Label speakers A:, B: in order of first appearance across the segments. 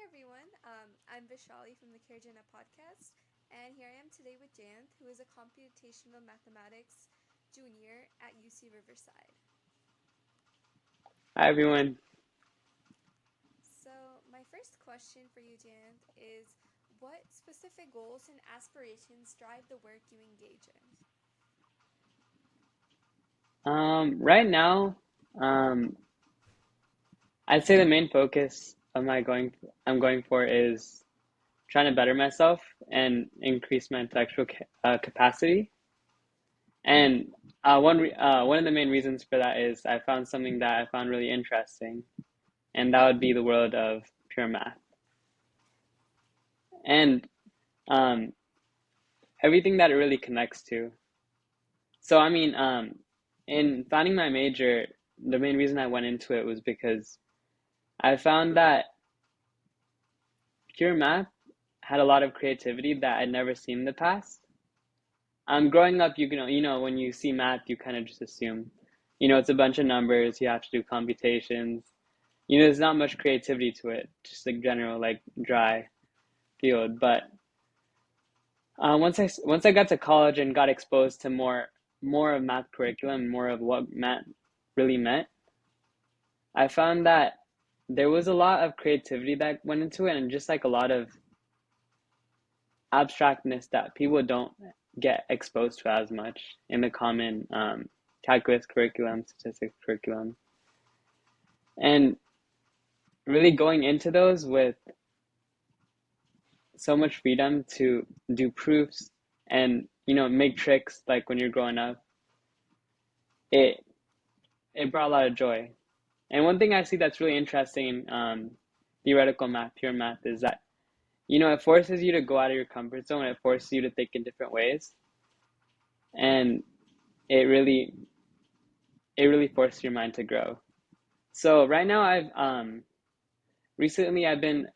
A: everyone. I'm Vishali from the Kirjana podcast, and here I am today with Jayanth, who is a computational mathematics junior at UC Riverside.
B: Hi everyone.
A: So, my first question for you, Jayanth, is what specific goals and aspirations drive the work you engage in?
B: Right now, um, I'd say the main focus of my going I'm going for is trying to better myself and increase my intellectual capacity. And one of the main reasons for that is I found something that I found really interesting, and that would be the world of pure math and um, everything that it really connects to. So in finding my major, the main reason I went into it was because I found that pure math had a lot of creativity that I'd never seen in the past. Growing up, when you see math, you kind of just assume, it's a bunch of numbers. You have to do computations. There's not much creativity to it, just like general, like dry field. But once I got to college and got exposed to more of math curriculum, more of what math really meant, I found that there was a lot of creativity that went into it, and just like a lot of abstractness that people don't get exposed to as much in the common calculus curriculum, statistics curriculum. And really going into those with so much freedom to do proofs and make tricks like when you're growing up, it it brought a lot of joy. And one thing I see that's really interesting in theoretical math, pure math, is that it forces you to go out of your comfort zone. It forces you to think in different ways, and it really it really forces your mind to grow. So right now, I've been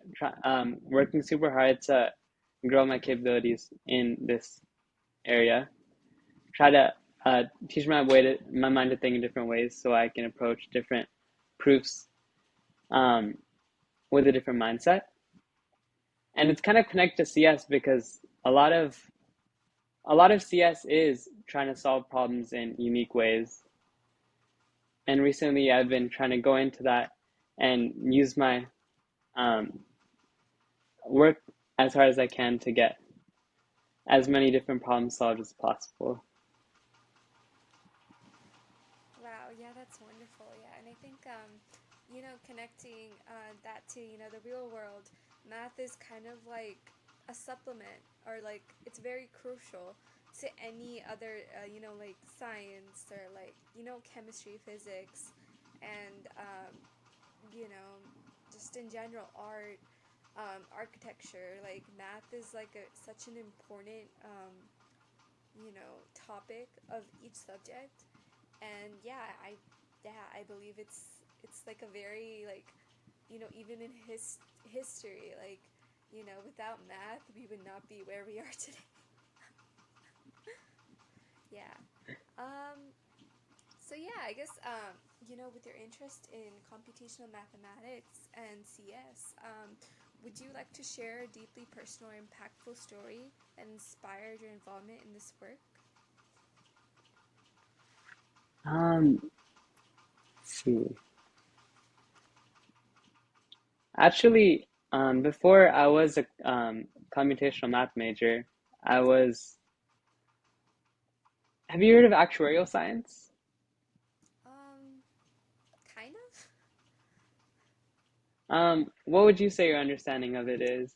B: working super hard to grow my capabilities in this area. Try to teach my mind to think in different ways, so I can approach different proofs um, with a different mindset. And it's kind of connected to CS because a lot of CS is trying to solve problems in unique ways. And recently, I've been trying to go into that and use my um, work as hard as I can to get as many different problems solved as possible.
A: Wow, yeah, that's wonderful. Yeah, and I think connecting that to the real world, math is kind of like a supplement, or like it's very crucial to any other like science, or like chemistry, physics, and you know just in general art, architecture. Like math is like such an important topic of each subject. And I believe it's like a very like even in history, like without math we would not be where we are today. Yeah. um so yeah, I guess with your interest in computational mathematics and CS, would you like to share a deeply personal or impactful story that inspired your involvement in this work?
B: Let's see. Actually, before I was a computational math major, I was. Have you heard of actuarial science?
A: um Kind of.
B: What would you say your understanding of it is?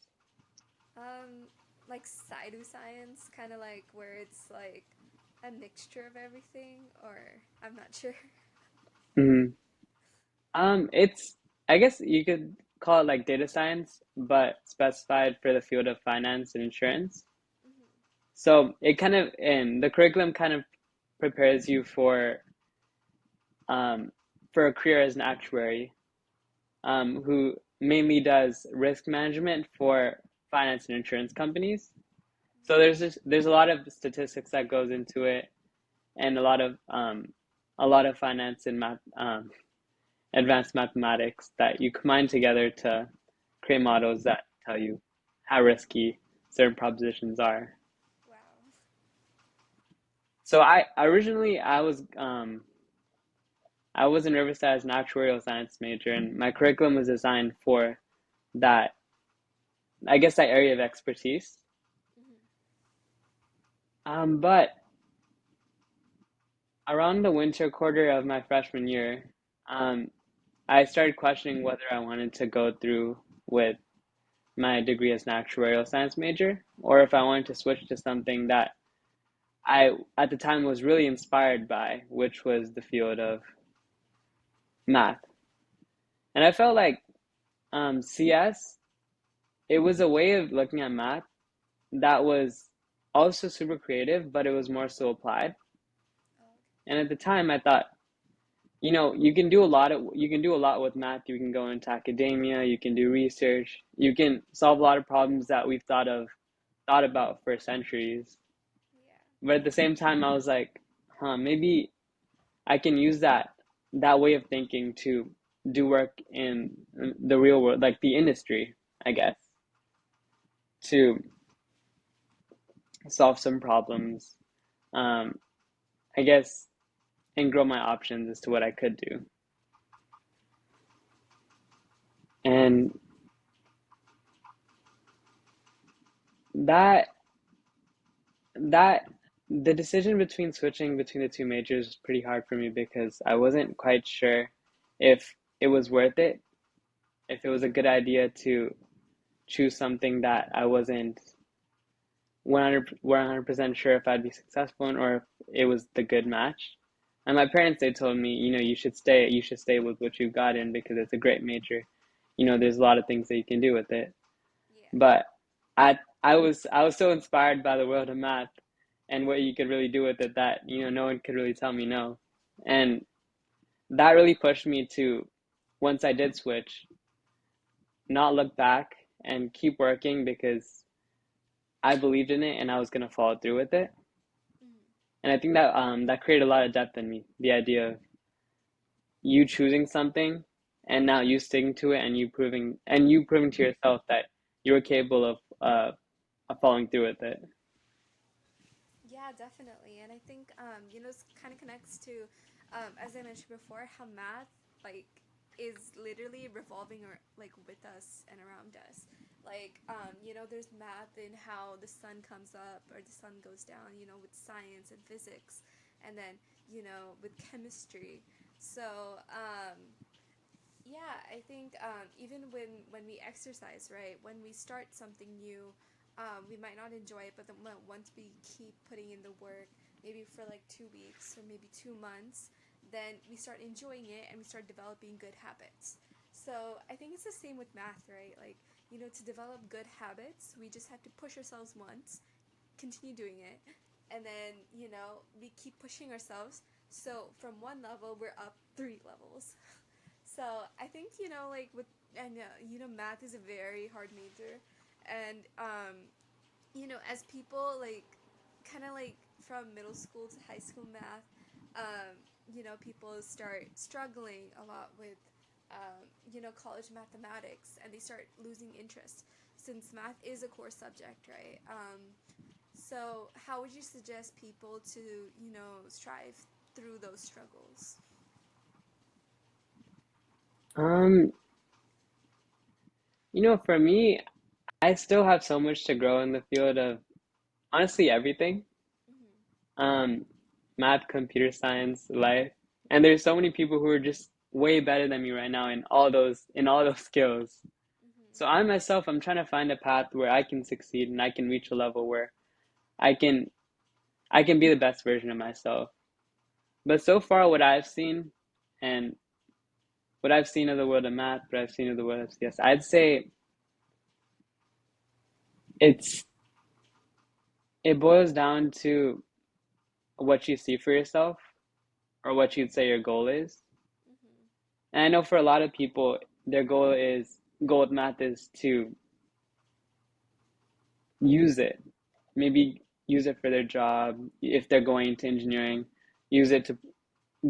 A: Um, like pseudoscience, kind of like where it's like a mixture of everything, or I'm not sure.
B: hmm it's, I guess you could call it like data science, but specified for the field of finance and insurance.
A: Hmm.
B: So it kind of, in the curriculum kind of prepares you um, for a career as an actuary, who mainly does risk management for finance and insurance companies. So there's a lot of statistics that goes into it, and a lot of finance and math, advanced mathematics that you combine together to create models that tell you how risky certain propositions are.
A: Wow.
B: So I originally I was in Riverside as an actuarial science major, and my curriculum was designed for that, I guess, that area of expertise.
A: Hmm.
B: But around the winter quarter of my freshman year, um, I started questioning whether I wanted to go through with my degree as an actuarial science major, or if I wanted to switch to something that I, at the time, was really inspired by, which was the field of math. And I felt like CS, it was a way of looking at math that was also super creative, but it was more so applied.
A: Oh,
B: And at the time, I thought, you can do a lot with math. You can go into academia, you can do research, you can solve a lot of problems that we've thought about for centuries.
A: yeah.
B: But at the same time, I was like, maybe I can use that way of thinking to do work in the real world, like the industry, I guess, to solve some problems. Um, I guess, and grow my options as to what I could do. And that that the decision between switching between the two majors was pretty hard for me because I wasn't quite sure if it was worth it, if it was a good idea to choose something that I wasn't 100% sure if I'd be successful in, or if it was the good match. And my parents, they told me, you should stay with what you got in because it's a great major. There's a lot of things that you can do with it.
A: Yeah.
B: But I was so inspired by the world of math and what you could really do with it that, no one could really tell me no. And that really pushed me to, once I did switch, not look back and keep working because I believed in it and I was gonna follow through with it.
A: Hmm.
B: And I think that created a lot of depth in me. The idea of you choosing something and now you sticking to it, and you proving to yourself that you're capable of following through with it.
A: Yeah, definitely. And I think, it kind of connects to, as I mentioned before, how math, like, is literally revolving or like with us and around us. Like, there's math in how the sun comes up or the sun goes down, with science and physics, and then, with chemistry. So, yeah, I think even when we exercise, right, when we start something new, we might not enjoy it, but then once we keep putting in the work, maybe for like 2 weeks or maybe 2 months, then we start enjoying it and we start developing good habits. So I think it's the same with math, right? Like, to develop good habits, we just have to push ourselves once, continue doing it, and then, we keep pushing ourselves. So from one level, we're up 3 levels. So I think, like with, and math is a very hard major, and as people like kind of like from middle school to high school math, people start struggling a lot with college mathematics, and they start losing interest since math is a core subject, right? So how would you suggest people to strive through those struggles?
B: Um, for me, I still have so much to grow in the field of honestly everything.
A: Mm-hmm.
B: Um, Math, computer science, life. And there's so many people who are just way better than me right now in all those skills.
A: Mm-hmm.
B: So I myself, I'm trying to find a path where I can succeed and I can reach a level where I can I can be the best version of myself. But so far and what I've seen of the world of math, what I've seen of the world of CS, I'd say it's it boils down to what you see for yourself or what you'd say your goal is.
A: Mm-hmm.
B: And I know for a lot of people, their goal with math is to use it. Maybe use it for their job if they're going into engineering, use it to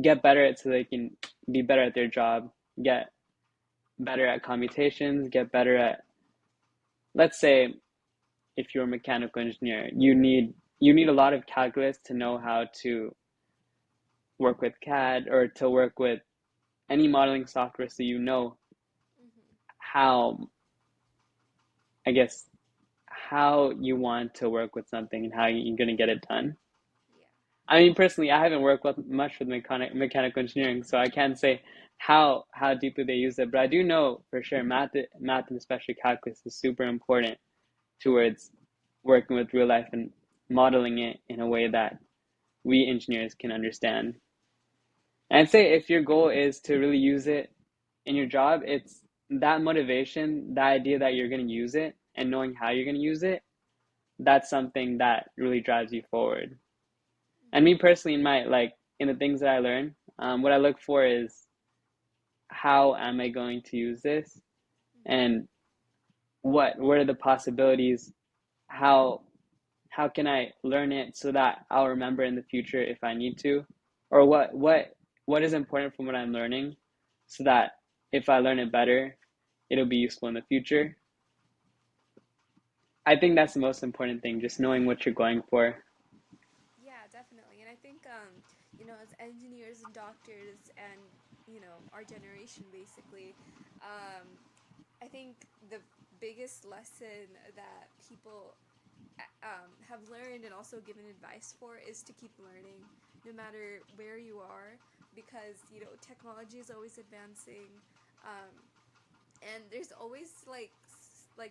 B: get better at so they can be better at their job, get better at computations, get better at let's say if you're a mechanical engineer, you need a lot of calculus to know how to work with CAD or to work with any modeling software, so you know
A: Mm-hmm.
B: how, I guess, how you want to work with something and how you're going to get it done.
A: Yeah.
B: I mean, personally, I haven't worked with much with mechanical engineering, so I can't say how deeply they use it. But I do know for sure math and especially calculus is super important towards working with real life and modeling it in a way that we engineers can understand. And I'd say if your goal is to really use it in your job, it's that motivation, that idea that you're going to use it and knowing how you're going to use it, that's something that really drives you forward. And me
A: Mm-hmm.
B: personally, in my like in the things that I learn, what I look for is how am I going to use this,
A: Mm-hmm.
B: and what are the possibilities? How how can I learn it so that I'll remember in the future if I need to, or what is important from what I'm learning, so that if I learn it better, it'll be useful in the future. I think that's the most important thing, just knowing what you're going for.
A: Yeah, definitely. And I think, as engineers and doctors and, our generation basically, um, I think the biggest lesson that people have learned and also given advice for is to keep learning no matter where you are, because, technology is always advancing. Um, and there's always like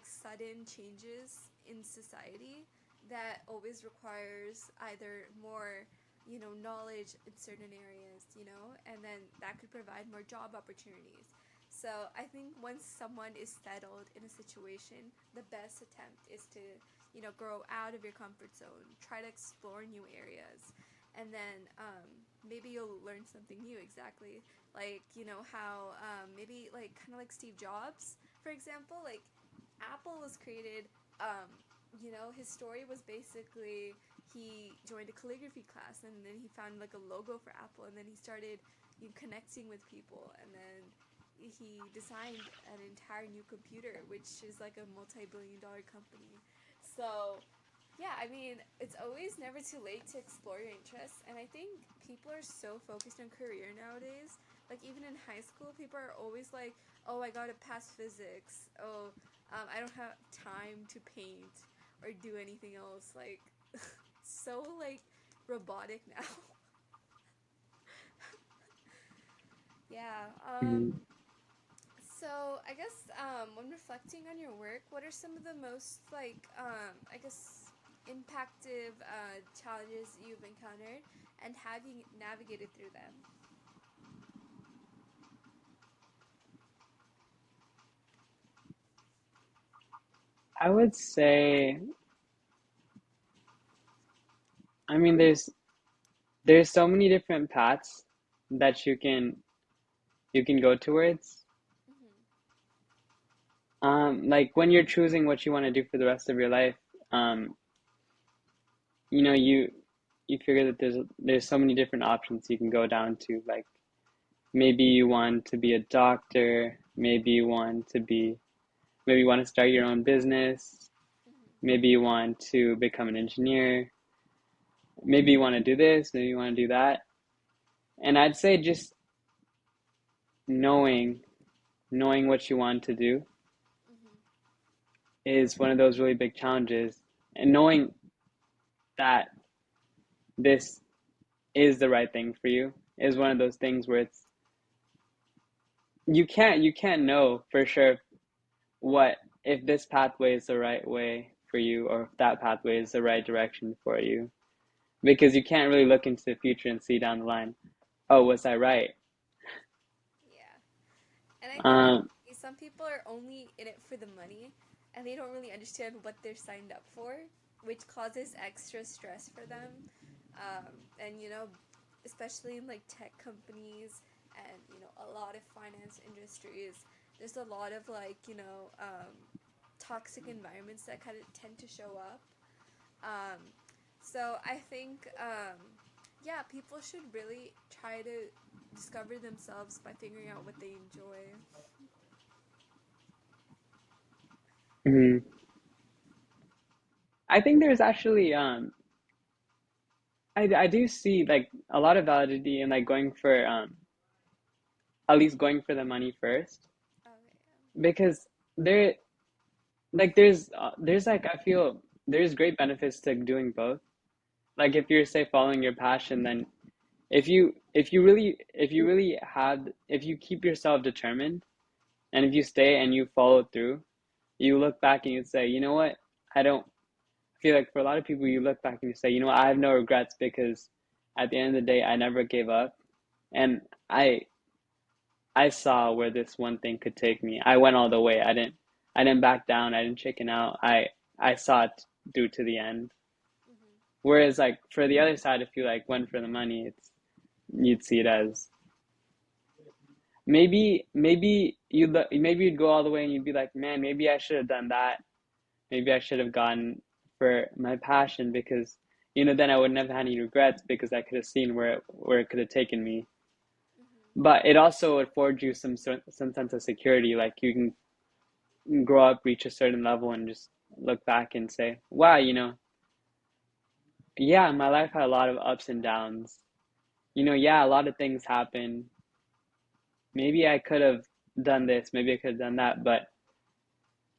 A: sudden changes in society that always requires either more knowledge in certain areas, and then that could provide more job opportunities. So I think once someone is settled in a situation, the best attempt is to grow out of your comfort zone, try to explore new areas, and then maybe you'll learn something new. Exactly, like how maybe like kind of like Steve Jobs, for example, like Apple was created. His story was basically he joined a calligraphy class and then he found like a logo for Apple, and then he started connecting with people, and then he designed an entire new computer, which is like a multi-billion-dollar company. So yeah, I mean, it's always never too late to explore your interests. And I think people are so focused on career nowadays. Like, even in high school, people are always like, oh, I gotta pass physics. Oh, I don't have time to paint or do anything else. Like, so, like, robotic now. Yeah.
B: Mhm.
A: So, I guess when reflecting on your work, what are some of the most, like, I guess, impactive challenges you've encountered, and have you navigated through them?
B: I would say, I mean, there's so many different paths that you can go towards.
A: Mm-hmm.
B: Like when you're choosing what you want to do for the rest of your life, um, you know, you figure that there's so many different options you can go down to. Like maybe you want to be a doctor, maybe you want to start your own business,
A: Mm-hmm.
B: maybe you want to become an engineer, maybe you want to do this, maybe you want to do that. And I'd say just knowing knowing what you want to do
A: Mm-hmm.
B: is one of those really big challenges, and knowing that this is the right thing for you is one of those things where it's you can't know for sure what if this pathway is the right way for you or if that pathway is the right direction for you, because you can't really look into the future and see down the line, oh, was I right?
A: Yeah. And I think
B: um
A: some people are only in it for the money, and they don't really understand what they're signed up for, which causes extra stress for them. And especially in like tech companies and a lot of finance industries, there's a lot of like toxic environments that kind of tend to show up. Um, so I think yeah, people should really try to discover themselves by figuring out what they enjoy.
B: mhm. I think there's actually I do see like a lot of validity in like going for at least going for the money first
A: Okay,
B: because there there's like I feel there's great benefits to doing both. Like if you're say following your passion, then if you keep yourself determined and if you stay and you follow through, you look back and you say, you know what, I don't feel like for a lot of people you look back and you say, you know what, I have no regrets because at the end of the day I never gave up and I saw where this one thing could take me. I went all the way. I didn't back down. I didn't chicken out. I saw it through to the end.
A: mm-hmm.
B: Whereas like for the other side, if you like went for the money, it's you'd see it as maybe you'd go all the way and you'd be like, man, maybe I should have done that. Maybe I should have gone for my passion because then I wouldn't have had any regrets because I could have seen where it could have taken me.
A: Mm-hmm.
B: But it also affords you some sense of security. Like you can grow up, reach a certain level, and just look back and say, wow, yeah, my life had a lot of ups and downs. Yeah, a lot of things happen. Maybe I could have done this, maybe I could have done that, but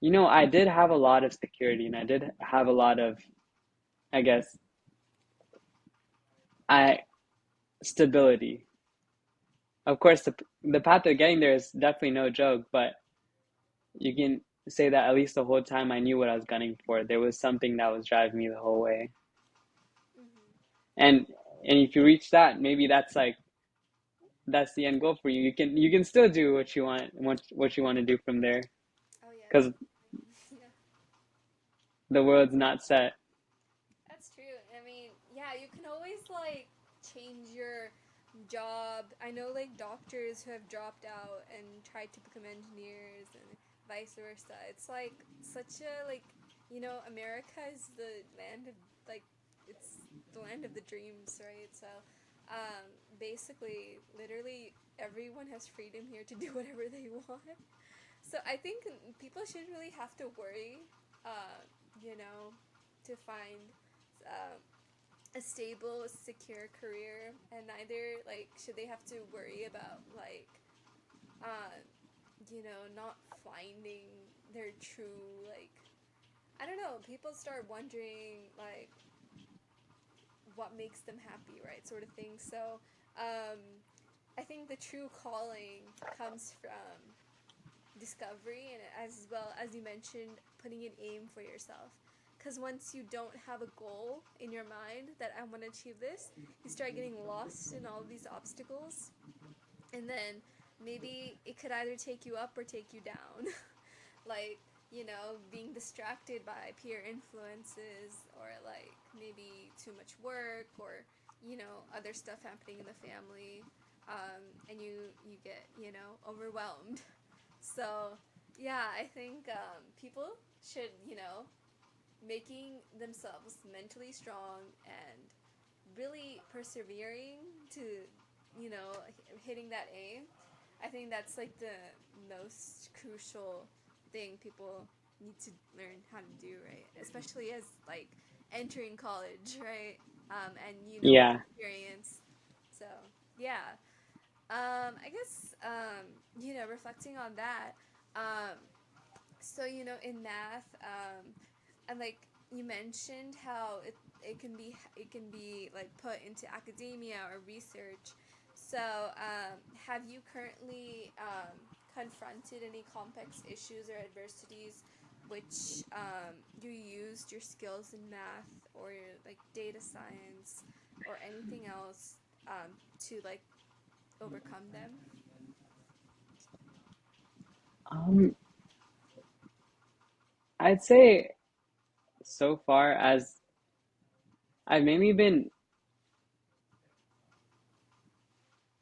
B: I did have a lot of security and I did have a lot of, I guess, I stability. Of course, the path of getting there is definitely no joke, but you can say that at least the whole time I knew what I was gunning for. There was something that was driving me the whole way.
A: Mm-hmm.
B: And and if you reach that, maybe that's the end goal for you. You can still do what you want to do from there
A: Oh yeah,
B: because
A: yeah.
B: the world's not set.
A: That's true. I mean, yeah, you can always like change your job. I know like doctors who have dropped out and tried to become engineers and vice versa. It's like such a like America is the land of like it's the land of the dreams, right? So basically literally everyone has freedom here to do whatever they want. So I think people shouldn't really have to worry, uh, you know, to find uh, a stable, secure career, and neither like should they have to worry about like, uh, not finding their true like. I don't know. People start wondering like what makes them happy, right? Sort of thing. So, um, I think the true calling comes from discovery and as well as you mentioned putting an aim for yourself because once you don't have a goal in your mind that I want to achieve this, you start getting lost in all of these obstacles, and then maybe it could either take you up or take you down. Like being distracted by peer influences or like maybe too much work or other stuff happening in the family, and you get overwhelmed. So, yeah, I think people should, making themselves mentally strong and really persevering to, hitting that aim. I think that's like the most crucial thing people need to learn how to do, right? Especially as like entering college, right? And with
B: Yeah.
A: experience. So, yeah. I guess reflecting on that. Um, so in math, and like you mentioned how it can be like put into academia or research. So have you currently confronted any complex issues or adversities which you used your skills in math or like data science or anything else to like overcome them?
B: Um, I'd say so far as I've mainly been,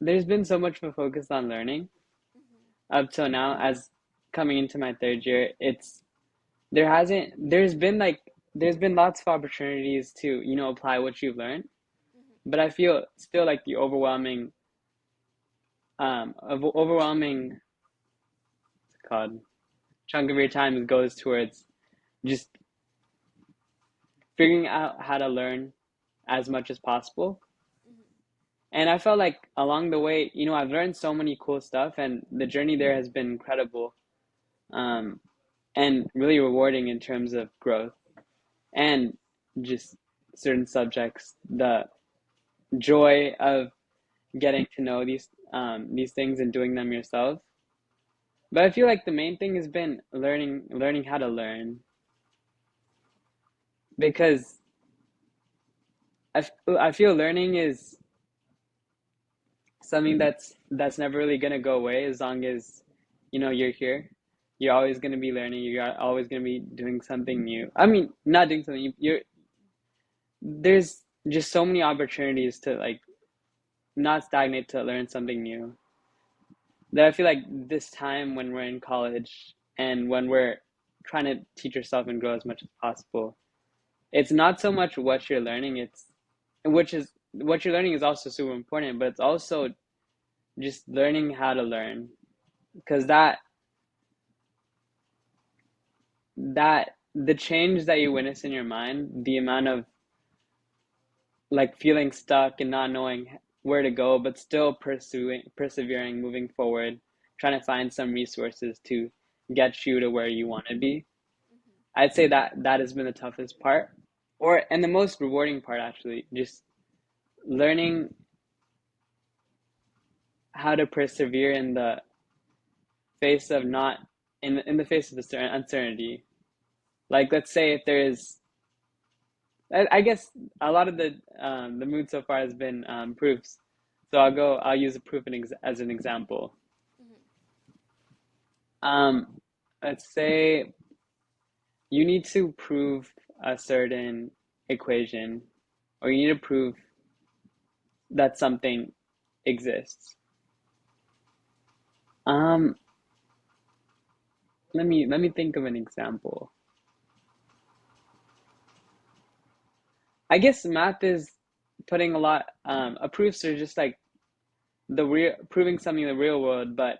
B: there's been so much of a focus on learning
A: Mm-hmm.
B: up till now. As coming into my third year, there hasn't, there's been lots of opportunities to, apply what you've learned.
A: Mm-hmm.
B: But I feel still like the overwhelming, what's it called, chunk of your time goes towards just figuring out how to learn as much as possible.
A: Mhm.
B: And I felt like along the way, I've learned so many cool stuff, and the journey there has been incredible, um, and really rewarding in terms of growth and just certain subjects. The joy of getting to know these things and doing them yourself. But I feel like the main thing has been learning how to learn, because I feel learning is something that's never really gonna go away as long as you're here. You're always gonna be learning. You're always gonna be doing something new. I mean, not doing something. You're There's just so many opportunities to like not stagnate, to learn something new. That I feel like this time when we're in college and when we're trying to teach yourself and grow as much as possible, it's not so much what you're learning. It's which is what you're learning is also super important, but it's also just learning how to learn, because that the change that you witness in your mind, the amount of like feeling stuck and not knowing where to go, but still persevering, moving forward, trying to find some resources to get you to where you want to be.
A: Mhm.
B: I'd say that has been the toughest part, and the most rewarding part actually, just learning how to persevere in the face of not in the face of the uncertainty. Like, let's say if there is, I guess a lot of the mood so far has been proofs. So I'll use a proof as an example.
A: Mhm.
B: Um, let's say you need to prove a certain equation, or you need to prove that something exists. Um, let me think of an example. I guess math is putting a lot. Proofs are just like the real proving something in the real world, but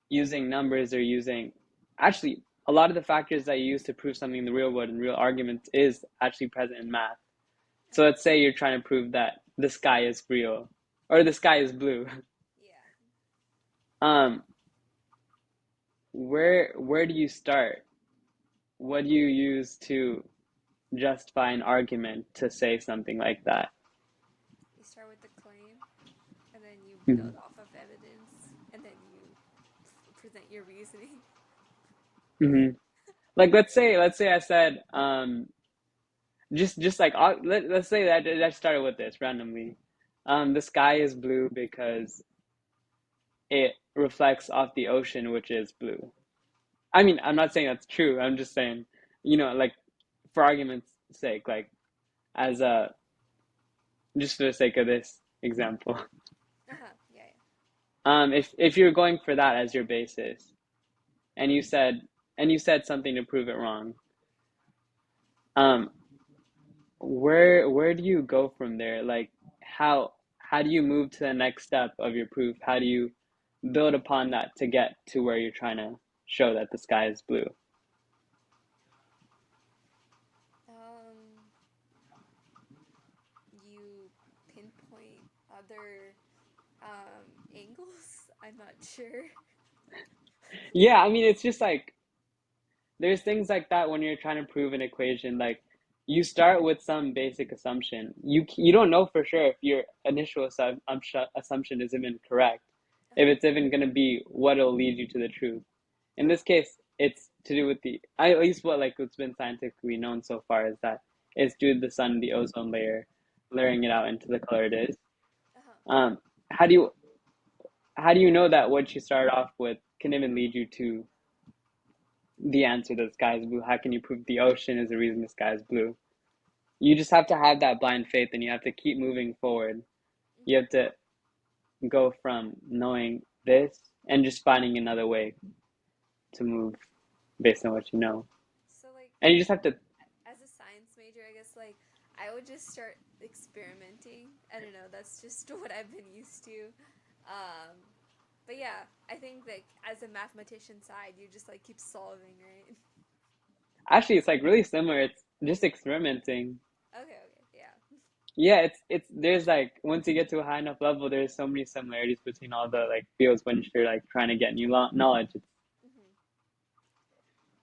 B: using numbers, or using actually a lot of the factors that you use to prove something in the real world and real arguments is actually present in math. So
A: Uh-huh.
B: let's say you're trying to prove that the sky is real, or the sky is blue.
A: Yeah.
B: Um, where do you start? What do you use to justify an argument to say something like that?
A: You start with the claim, and then you
B: Mm-hmm.
A: build off of evidence, and then you present your reasoning.
B: Mm-hmm. Like, let's say I said, just like let's say that I started with this randomly. The sky is blue because it reflects off the ocean, which is blue. I mean, I'm not saying that's true. I'm just saying, like, for argument's sake, like, as a just for the sake of this example.
A: Uh huh. Yeah.
B: If you're going for that as your basis, and you said something to prove it wrong, um, where do you go from there? Like, how do you move to the next step of your proof? How do you build upon that to get to where you're trying to show that the sky is blue?
A: Yeah. You pinpoint other angles. I'm not sure.
B: Yeah, I mean, it's just like there's things like that when you're trying to prove an equation. Like, you start with some basic assumption. You don't know for sure if your initial assumption is even correct,
A: Uh
B: if
A: huh.
B: it's even going to be what'll lead you to the truth. In this case, it's to do with at least what like what's been scientifically known so far is that it's due to the sun, the ozone layer, layering it out into the color it is.
A: Uh huh.
B: Um, how do you how do you know that what you start off with can even lead you to the answer that the sky is blue? How can you prove the ocean is the reason the sky is blue? You just have to have that blind faith, and you have to keep moving forward. You
A: Mhm.
B: have to go from knowing this and just finding another way to move based on what you know.
A: So like,
B: And you just have to,
A: as a science major, I guess like I would just start experimenting. I don't know. That's just what I've been used to. Um, but yeah, I think like as a mathematician side, you just like keep solving, right?
B: actually, it's like really similar. just experimenting.
A: Okay, okay, yeah.
B: Yeah, it's there's like once you get to a high enough level, there's so many similarities between all the like fields when you're like trying to get new knowledge.
A: Hmm.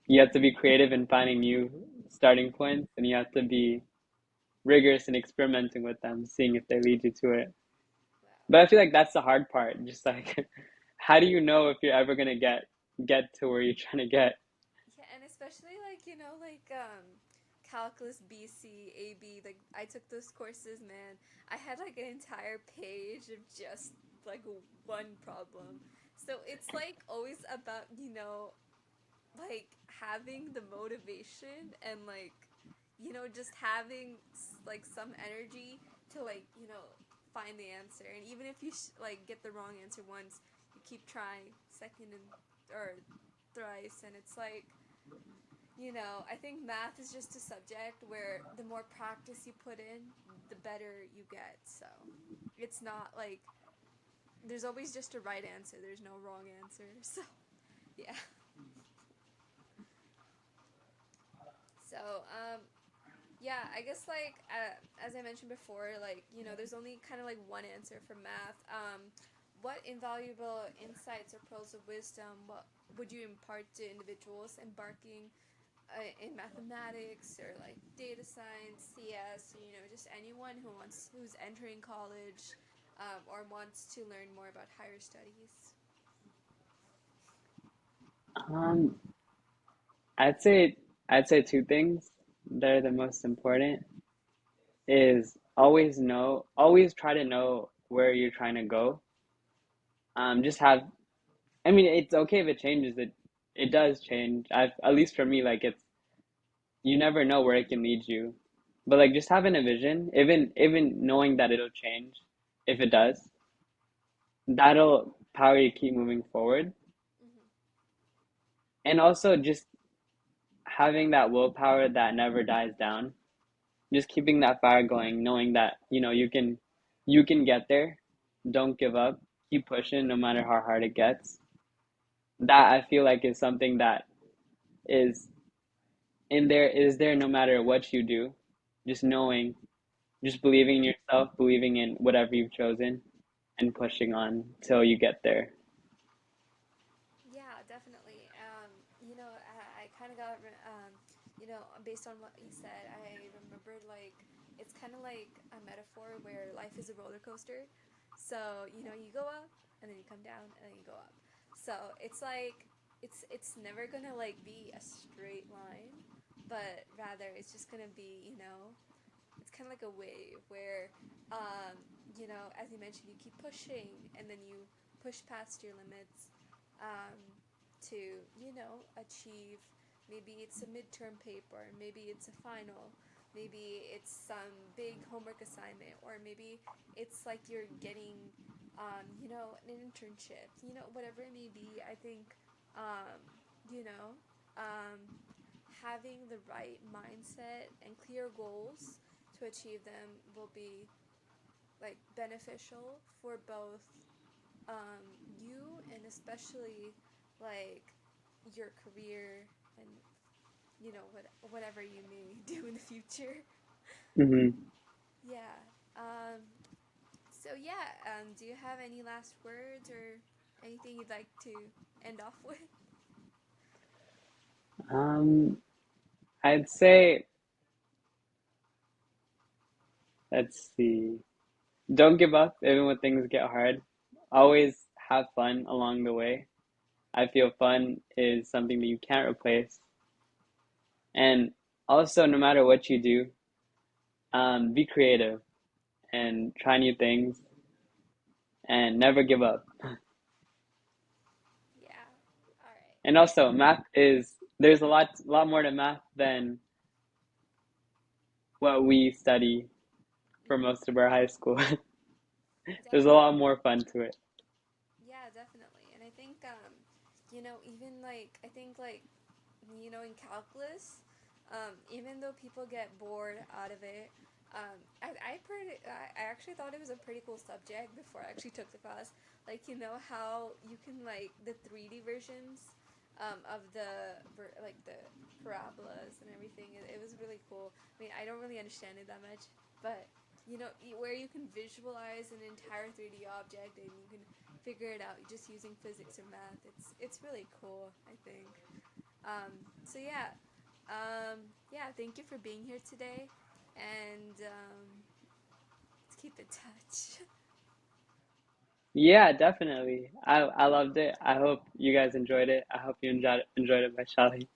B: You have to be creative in finding new starting points, and you have to be rigorous in experimenting with them, seeing if they lead you to it.
A: Wow.
B: But I feel like that's the hard part. Just like, how do you know if you're ever gonna get to where you're trying to get?
A: Yeah, and especially like, calculus BC, AB, like I took those courses, man. I had like an entire page of just like one problem. So it's like always about, like having the motivation and like, just having like some energy to like, find the answer. And even if you like get the wrong answer once, you keep trying second and or thrice, and it's like, I think math is just a subject where the more practice you put in, the better you get. So it's not like there's always just a right answer. There's no wrong answer. So yeah. So yeah, I guess like as I mentioned before, like there's only kind of like one answer for math. What invaluable insights or pearls of wisdom what would you impart to individuals embarking in mathematics or like data science, CS, just anyone who's entering college or wants to learn more about higher studies?
B: Um, I'd say I'd say two things that are the most important is always try to know where you're trying to go. Just have, I mean, it's okay if it changes. It does change. I've at least for me, like it's you never know where it can lead you, but like just having a vision, even knowing that it'll change, if it does, that'll power you to keep moving forward.
A: Mm-hmm.
B: And also just having that willpower that never dies down, just keeping that fire going, knowing that you can get there. Don't give up. Keep pushing no matter how hard it gets. That I feel like is something that is is there no matter what you do. Just knowing, just believing in yourself, believing in whatever you've chosen, and pushing on till you get there.
A: Yeah, definitely. I kind of got, based on what you said, I remembered like it's kind of like a metaphor where life is a roller coaster. So, you go up and then you come down and then you go up. So it's like it's never gonna like be a straight line, but rather it's just gonna be, it's kind of like a wave where, as you mentioned, you keep pushing and then you push past your limits um, to, achieve. Maybe it's a midterm paper, maybe it's a final, maybe it's some big homework assignment, or maybe it's like you're getting, an internship, whatever it may be. I think, you know, um, having the right mindset and clear goals to achieve them will be like beneficial for both you and especially like your career and whatever you may do in the future.
B: Hmm.
A: Yeah. So yeah. Do you have any last words or anything you'd like to end off with?
B: Um, I'd say, let's see, don't give up even when things get hard. Always have fun along the way. I feel fun is something that you can't replace. And also, no matter what you do, be creative and try new things and never give up.
A: Yeah. All right.
B: And also, there's a lot more to math than what we study for
A: Mm-hmm.
B: most of our high school. There's a
A: Definitely.
B: lot more fun to it.
A: Yeah, definitely. And I think, even like, I think like, in calculus, even though people get bored out of it, I actually thought it was a pretty cool subject before I actually took the class. Like, how you can like the 3D versions. of like the parabolas and everything. It was really cool. I mean, I don't really understand it that much, but where you can visualize an entire 3D object and you can figure it out just using physics or math. It's really cool, I think. So yeah, yeah. Thank you for being here today, and let's keep in touch.
B: Yeah, definitely. I loved it. I hope you guys enjoyed it. I hope you enjoyed it, by Shali.